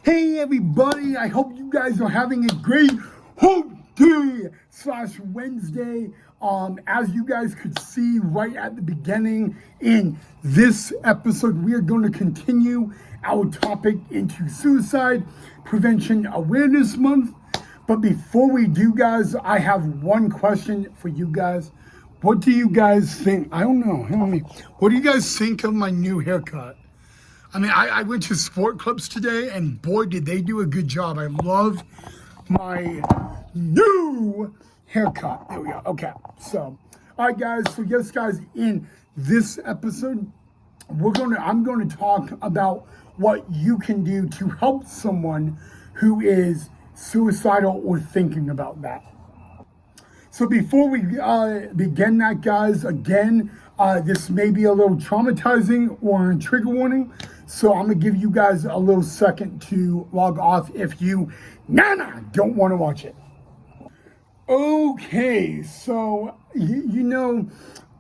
Hey everybody, I hope you guys are having a great hump day / Wednesday. As you guys could see right at the beginning in this episode, we are going to continue our topic into Suicide Prevention Awareness Month. But before we do, guys, I have one question for you guys. What do you guys think? I don't know. What do you guys think of my new haircut? I mean, I went to sport clubs today, and boy, did they do a good job. I love my new haircut. There we go. Okay, so, all right, guys. So, yes, guys, in this episode, I'm going to talk about what you can do to help someone who is suicidal or thinking about that. So before we begin that, guys, again, this may be a little traumatizing or a trigger warning. So I'm going to give you guys a little second to log off if you don't want to watch it. Okay, so,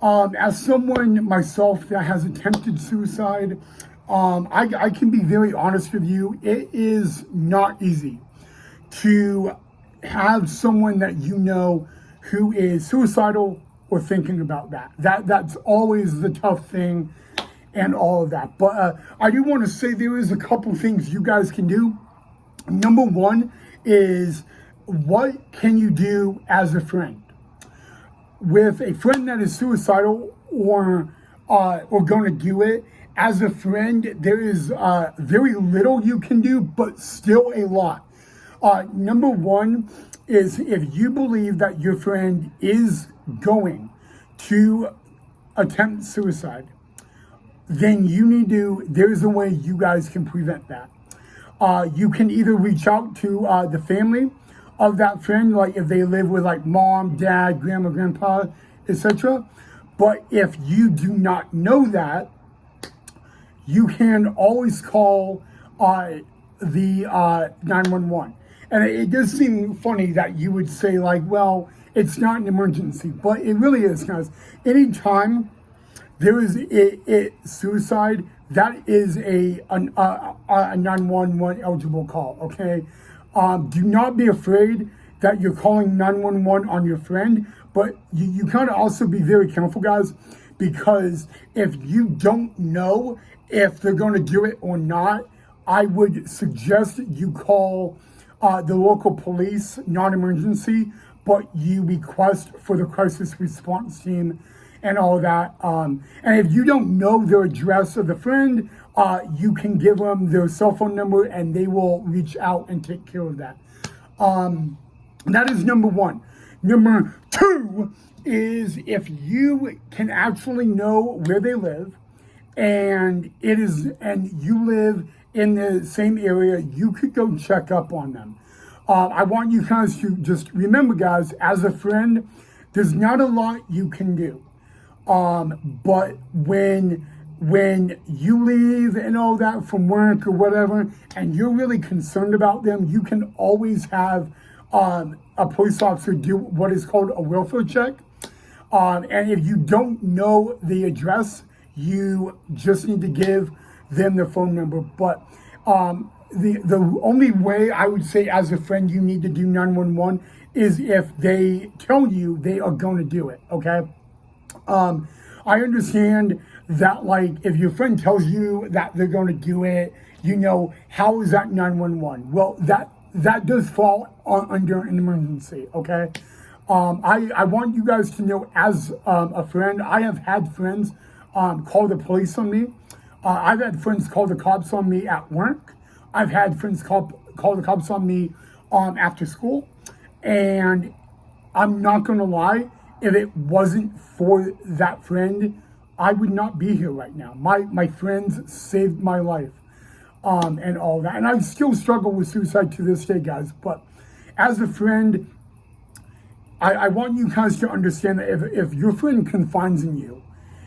as someone myself that has attempted suicide, I can be very honest with you. It is not easy to have someone that you know who is suicidal or thinking about that. That's always the tough thing and all of that. But I do want to say there is a couple things you guys can do. Number one is, what can you do as a friend? With a friend that is suicidal or going to do it, as a friend, there is very little you can do, but still a lot. Number one is, if you believe that your friend is going to attempt suicide, then there's a way you guys can prevent that. You can either reach out to the family of that friend, like if they live with like mom, dad, grandma, grandpa, etc. But if you do not know that, you can always call the 911. And it does seem funny that you would say, like, well, it's not an emergency, but it really is, guys. Anytime there is suicide, that is a 911 eligible call, okay? Do not be afraid that you're calling 911 on your friend, but you kind of also be very careful, guys, because if you don't know if they're going to do it or not, I would suggest you call the local police, non-emergency, but you request for the crisis response team and all that. And if you don't know the address of the friend, you can give them their cell phone number and they will reach out and take care of that. That is number one. Number two is, if you can actually know where they live and you live in the same area, you could go check up on them. I want you guys to just remember, guys, as a friend, there's not a lot you can do. But when you leave and all that from work or whatever, and you're really concerned about them, you can always have a police officer do what is called a welfare check. And if you don't know the address, you just need to give them the phone number. But the only way I would say as a friend you need to do 911 is if they tell you they are going to do it, okay? I understand that, like, if your friend tells you that they're going to do it, how is that 911? Well, that does fall under an emergency, okay? I want you guys to know, as a friend, I have had friends call the police on me. I've had friends call the cops on me at work. I've had friends call the cops on me after school. And I'm not going to lie, if it wasn't for that friend, I would not be here right now. My friends saved my life and all that. And I still struggle with suicide to this day, guys. But as a friend, I want you guys to understand that if your friend confides in you,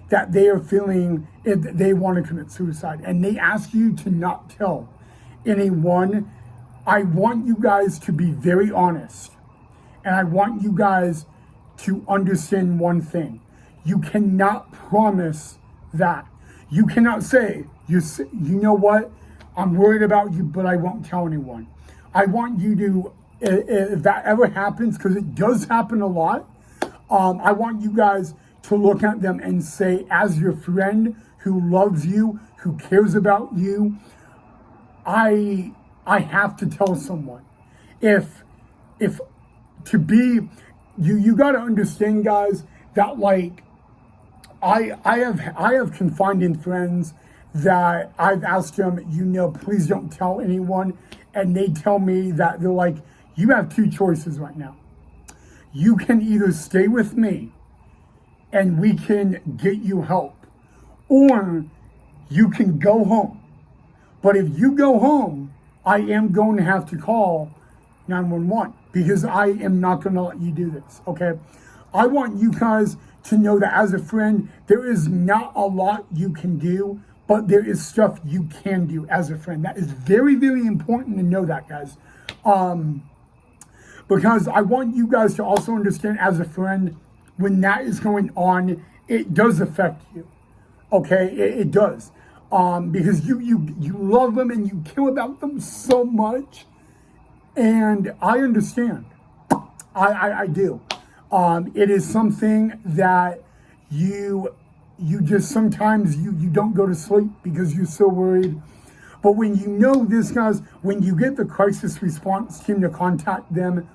that they are feeling they want to commit suicide, and they ask you to not tell anyone, I want you guys to be very honest. And I want you guys to understand one thing. You cannot promise that. You cannot say, you know what, I'm worried about you, but I won't tell anyone. I want you to, if that ever happens, because it does happen a lot, I want you guys to look at them and say, as your friend who loves you, who cares about you, I have to tell someone. If to be, you got to understand, guys, that like I have confiding friends that I've asked them, please don't tell anyone, and they tell me that they're like, you have two choices right now. You can either stay with me and we can get you help, or you can go home. But if you go home, I am going to have to call 911 because I am not going to let you do this, okay? I want you guys to know that as a friend, there is not a lot you can do, but there is stuff you can do as a friend. That is very, very important to know that, guys. Because I want you guys to also understand as a friend, when that is going on, it does affect you, okay? It does. Because you love them and you care about them so much. And I understand. I do. It is something that you just sometimes you don't go to sleep because you're so worried. But when you know this, guys, when you get the crisis response team to contact them,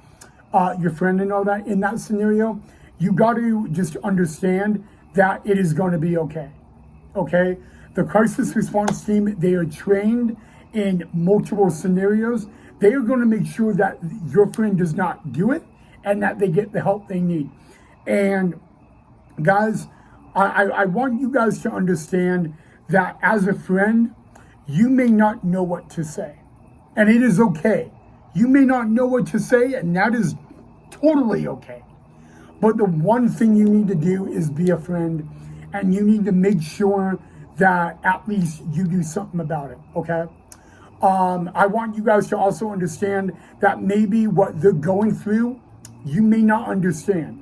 your friend and all that, in that scenario, you got to just understand that it is going to be okay. Okay? The crisis response team, they are trained in multiple scenarios. They are going to make sure that your friend does not do it and that they get the help they need. And guys, I want you guys to understand that as a friend, you may not know what to say. And it is okay. You may not know what to say, and that is totally okay. But the one thing you need to do is be a friend, and you need to make sure that at least you do something about it, okay? I want you guys to also understand that maybe what they're going through, you may not understand.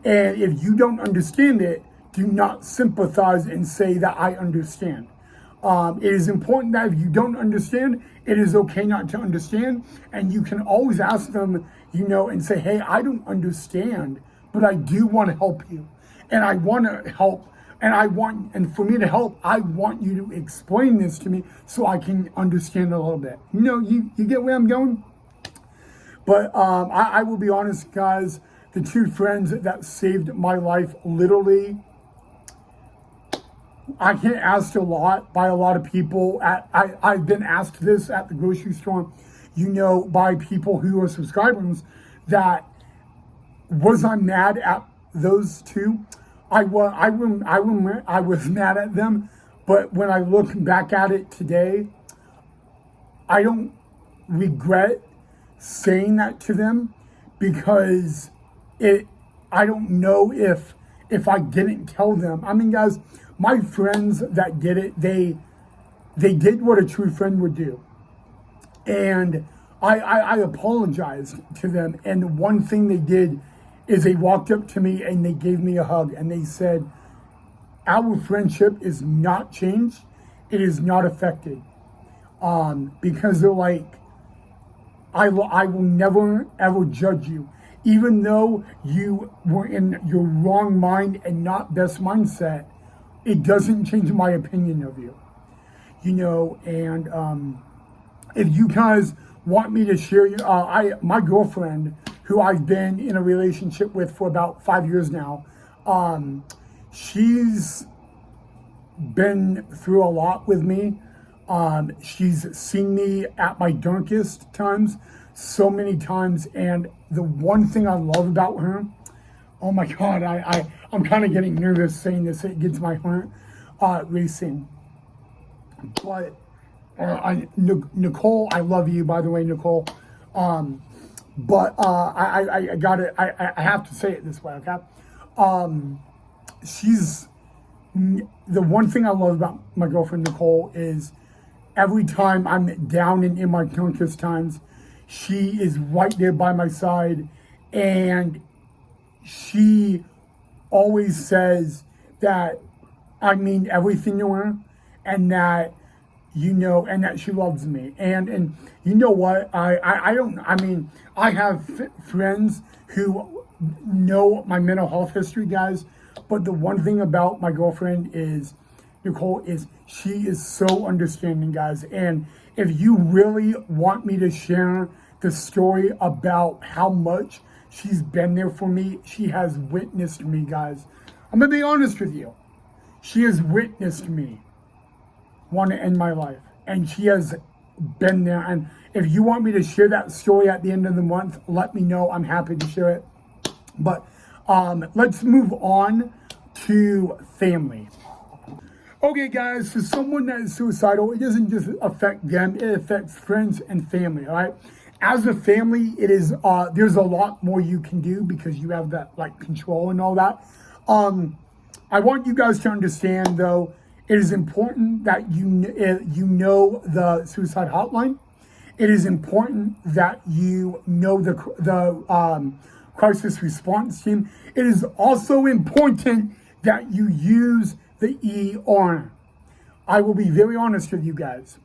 And if you don't understand it, do not sympathize and say that I understand. It is important that if you don't understand, it is okay not to understand. And you can always ask them, and say, hey, I don't understand, but I do want to help you. And I want to help. And for me to help, I want you to explain this to me so I can understand a little bit. You get where I'm going? But I will be honest, guys, the two friends that saved my life, literally, I get asked a lot by a lot of people. I've been asked this at the grocery store, by people who are subscribers, that was I mad at those two? I was mad at them, but when I look back at it today, I don't regret saying that to them, because I don't know if I didn't tell them. I mean, guys, my friends that did it, they did what a true friend would do. And I apologized to them. And the one thing they did is they walked up to me and they gave me a hug and they said, our friendship is not changed. It is not affected. Because they're like, I will never, ever judge you. Even though you were in your wrong mind and not best mindset, it doesn't change my opinion of you. And if you guys want me to share my girlfriend, who I've been in a relationship with for about 5 years now, she's been through a lot with me. She's seen me at my darkest times so many times, and the one thing I love about her, oh my God, I'm kind of getting nervous saying this, it gets my heart racing. But Nicole, I love you, by the way, Nicole. But I got it. I have to say it this way, okay? She's the one thing I love about my girlfriend Nicole is every time I'm down and in my darkest times, she is right there by my side, and she always says that I mean everything to her, and that you know, and that she loves me. And you know what? I don't, I mean, I have friends who know my mental health history, guys. But the one thing about my girlfriend is, Nicole, is she is so understanding, guys. And if you really want me to share the story about how much she's been there for me, she has witnessed me, guys. I'm gonna be honest with you. She has witnessed me want to end my life, and she has been there. And if you want me to share that story at the end of the month, let me know. I'm happy to share it. But let's move on to family. Okay, guys, for someone that is suicidal, it doesn't just affect them, it affects friends and family, all right? As a family, it is there's a lot more you can do because you have that like control and all that. I want you guys to understand, though, it is important that you know the suicide hotline. It is important that you know the crisis response team. It is also important that you use the ER. I will be very honest with you guys.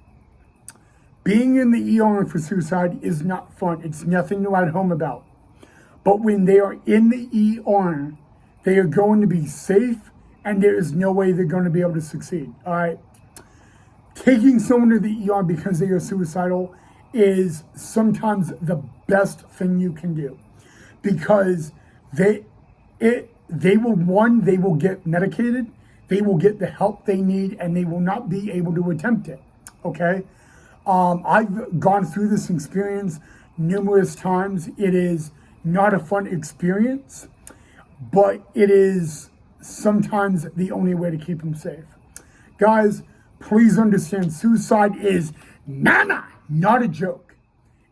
Being in the ER for suicide is not fun. It's nothing to write home about. But when they are in the ER, they are going to be safe, and there is no way they're going to be able to succeed. All right. Taking someone to the ER because they are suicidal is sometimes the best thing you can do, because they will get medicated, they will get the help they need, and they will not be able to attempt it. Okay. I've gone through this experience numerous times. It is not a fun experience, but it is sometimes the only way to keep them safe. Guys, please understand, suicide is not a joke.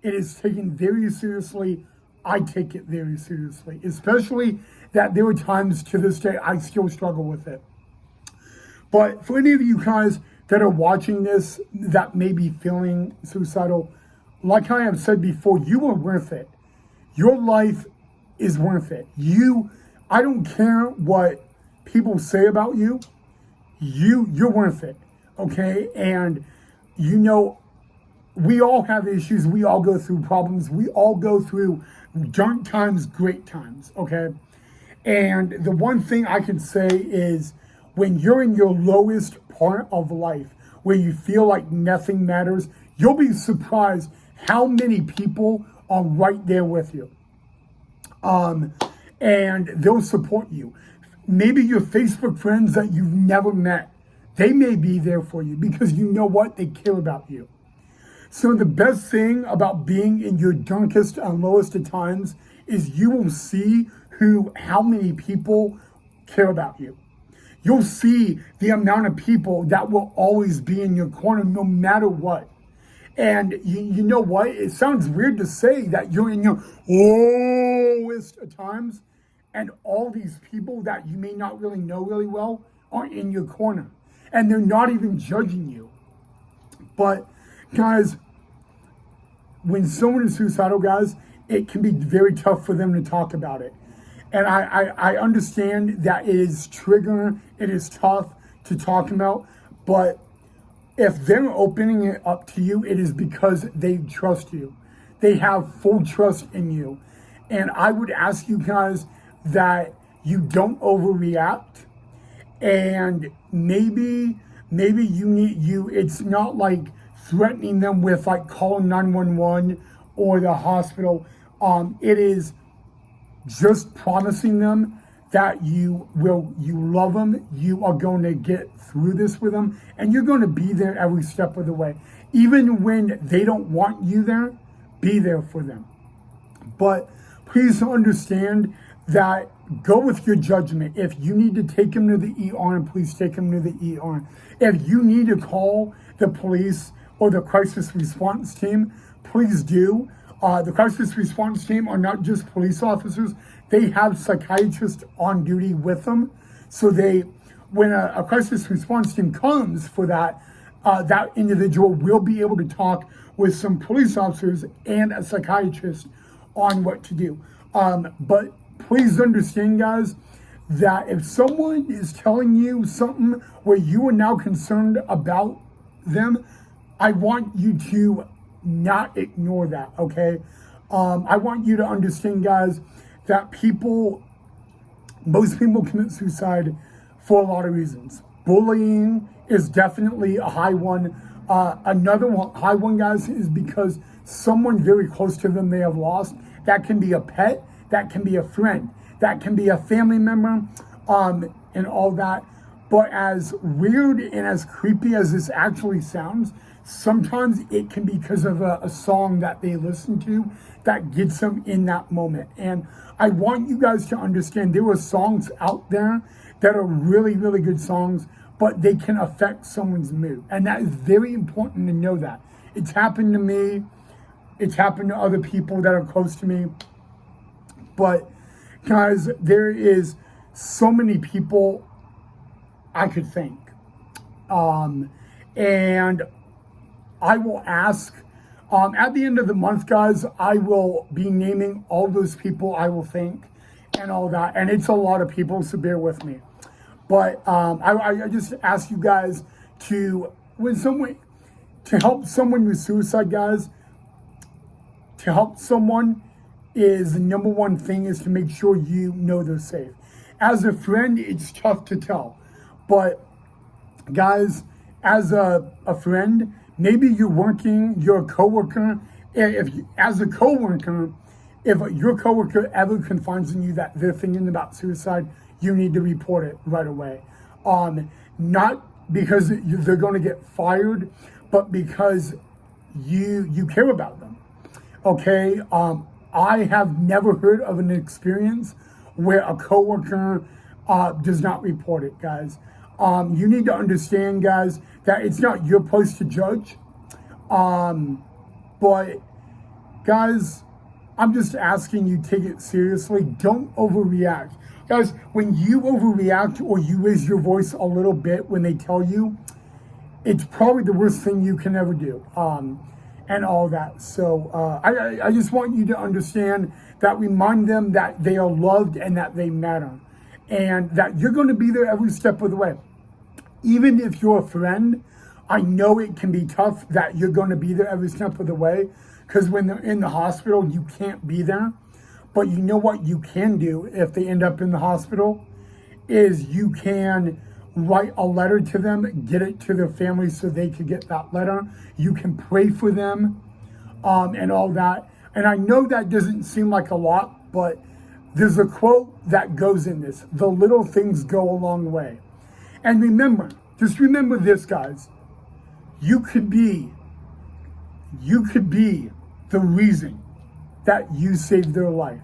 It is taken very seriously. I take it very seriously, especially that there are times to this day I still struggle with it. But for any of you guys that are watching this that may be feeling suicidal, like I have said before, you are worth it. Your life is worth it. I don't care what people say about you. You're worth it. Okay? And you know, we all have issues. We all go through problems. We all go through dark times, great times. Okay? And the one thing I can say is, when you're in your lowest part of life, where you feel like nothing matters, you'll be surprised how many people are right there with you. And they'll support you. Maybe your Facebook friends that you've never met, they may be there for you because you know what? They care about you. So the best thing about being in your darkest and lowest of times is you will see how many people care about you. You'll see the amount of people that will always be in your corner no matter what. And you know what? It sounds weird to say that you're in your lowest of times, and all these people that you may not really know really well are in your corner. And they're not even judging you. But guys, when someone is suicidal, guys, it can be very tough for them to talk about it. And I understand that it is triggering, it is tough to talk about, but if they're opening it up to you, it is because they trust you. They have full trust in you. And I would ask you guys that you don't overreact, and maybe it's not like threatening them with like calling 911 or the hospital. It is just promising them that you love them, you are going to get through this with them, and you're going to be there every step of the way. Even when they don't want you there, be there for them. But please understand that go with your judgment. If you need to take them to the ER, please take them to the ER. If you need to call the police or the crisis response team, please do. The crisis response team are not just police officers. They have psychiatrists on duty with them. So when a crisis response team comes for that individual will be able to talk with some police officers and a psychiatrist on what to do. But please understand, guys, that if someone is telling you something where you are now concerned about them, I want you to not ignore that, okay? I want you to understand, guys, that most people commit suicide for a lot of reasons. Bullying is definitely a high one. Another high one, guys, is because someone very close to them they have lost. That can be a pet, that can be a friend, that can be a family member, and all that. But as weird and as creepy as this actually sounds, sometimes it can be because of a song that they listen to that gets them in that moment. And I want you guys to understand there are songs out there that are really, really good songs, but they can affect someone's mood. And that is very important to know that. It's happened to me. It's happened to other people that are close to me. But guys, there is so many people I could thank. And I will ask, at the end of the month, guys, I will be naming all those people I will thank and all that. And it's a lot of people, so bear with me. But I just ask you guys to help someone with suicide, guys. To help someone is the number one thing is to make sure you know they're safe. As a friend, it's tough to tell. But guys, as a friend, maybe you're a coworker. As a coworker, if your coworker ever confides in you that they're thinking about suicide, you need to report it right away. Not because they're going to get fired, but because you care about them. Okay, I have never heard of an experience where a coworker does not report it, guys. You need to understand, guys, that it's not your place to judge. But guys, I'm just asking you take it seriously. Don't overreact. Guys, when you overreact or you raise your voice a little bit when they tell you, it's probably the worst thing you can ever do. And all that. So I just want you to understand that, remind them that they are loved and that they matter. And that you're going to be there every step of the way. Even if you're a friend, I know it can be tough that you're going to be there every step of the way. Because when they're in the hospital, you can't be there. But you know what you can do if they end up in the hospital? Is you can write a letter to them, get it to their family so they could get that letter. You can pray for them and all that. And I know that doesn't seem like a lot, but there's a quote that goes in this: the little things go a long way. And just remember this, guys. You could be the reason that you saved their life.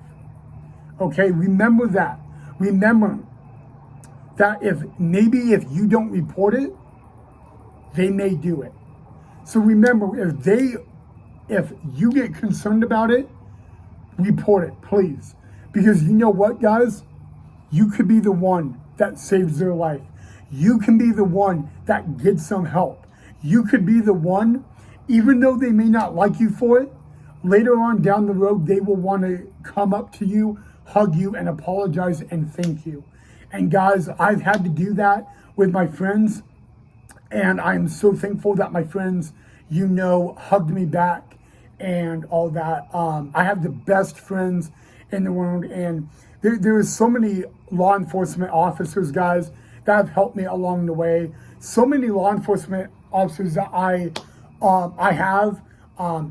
Okay, remember that. Remember that if you don't report it, they may do it. So remember, if you get concerned about it, report it, please. Because you know what, guys? You could be the one that saves their life. You can be the one that gets some help. You could be the one, even though they may not like you for it, later on down the road, they will want to come up to you, hug you, and apologize and thank you. And guys, I've had to do that with my friends. And I'm so thankful that my friends, hugged me back and all that. I have the best friends in the world. And there is so many law enforcement officers, guys, that have helped me along the way. So many law enforcement officers that I have.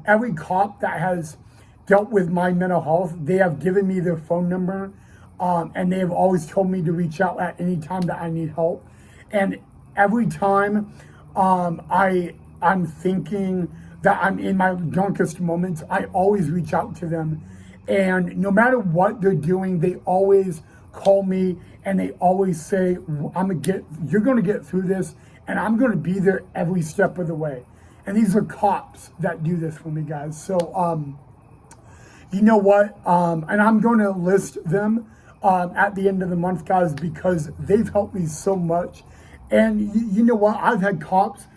Every cop that has dealt with my mental health, they have given me their phone number. And they have always told me to reach out at any time that I need help. And every time I'm thinking that I'm in my darkest moments, I always reach out to them. And no matter what they're doing, they always call me and they always say, you're going to get through this, and I'm going to be there every step of the way. And these are cops that do this for me, guys. So, you know what? And I'm going to list them at the end of the month, guys, because they've helped me so much. And you know what? I've had cops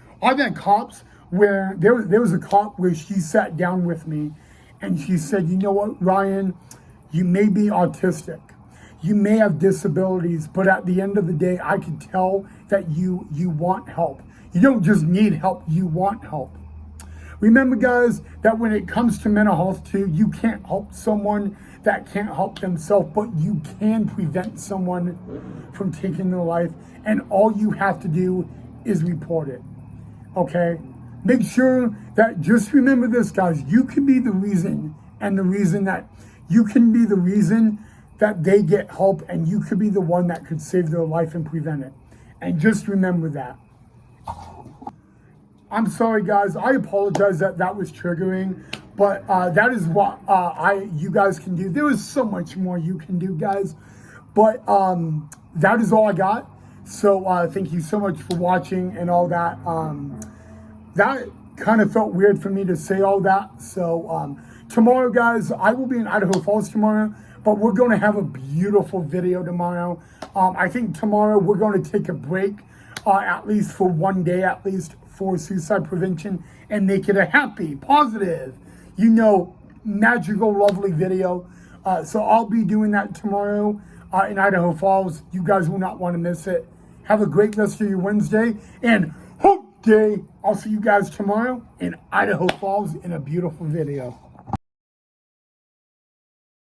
where there was a cop where she sat down with me and she said, you know what, Ryan, you may be autistic. You may have disabilities, but at the end of the day, I could tell that you want help. You don't just need help, you want help. remember, guys, that when it comes to mental health too, you can't help someone that can't help themselves, but you can prevent someone from taking their life, and all you have to do is report it. Okay? Make sure that, just remember this, guys, you can be the reason, and the reason that you can be the reason that they get help, and you could be the one that could save their life and prevent it. And just remember that. I'm sorry, guys. I apologize that that was triggering, but that is what you guys can do. There is so much more you can do, guys, but that is all I got. So thank you so much for watching and all that. That kind of felt weird for me to say all that. So tomorrow, guys, I will be in Idaho Falls tomorrow, but we're going to have a beautiful video tomorrow. I think tomorrow we're going to take a break, at least for one day, at least, for suicide prevention, and make it a happy, positive, magical, lovely video. So I'll be doing that tomorrow in Idaho Falls. You guys will not want to miss it. Have a great rest of your Wednesday, and Hope Day. I'll see you guys tomorrow in Idaho Falls in a beautiful video.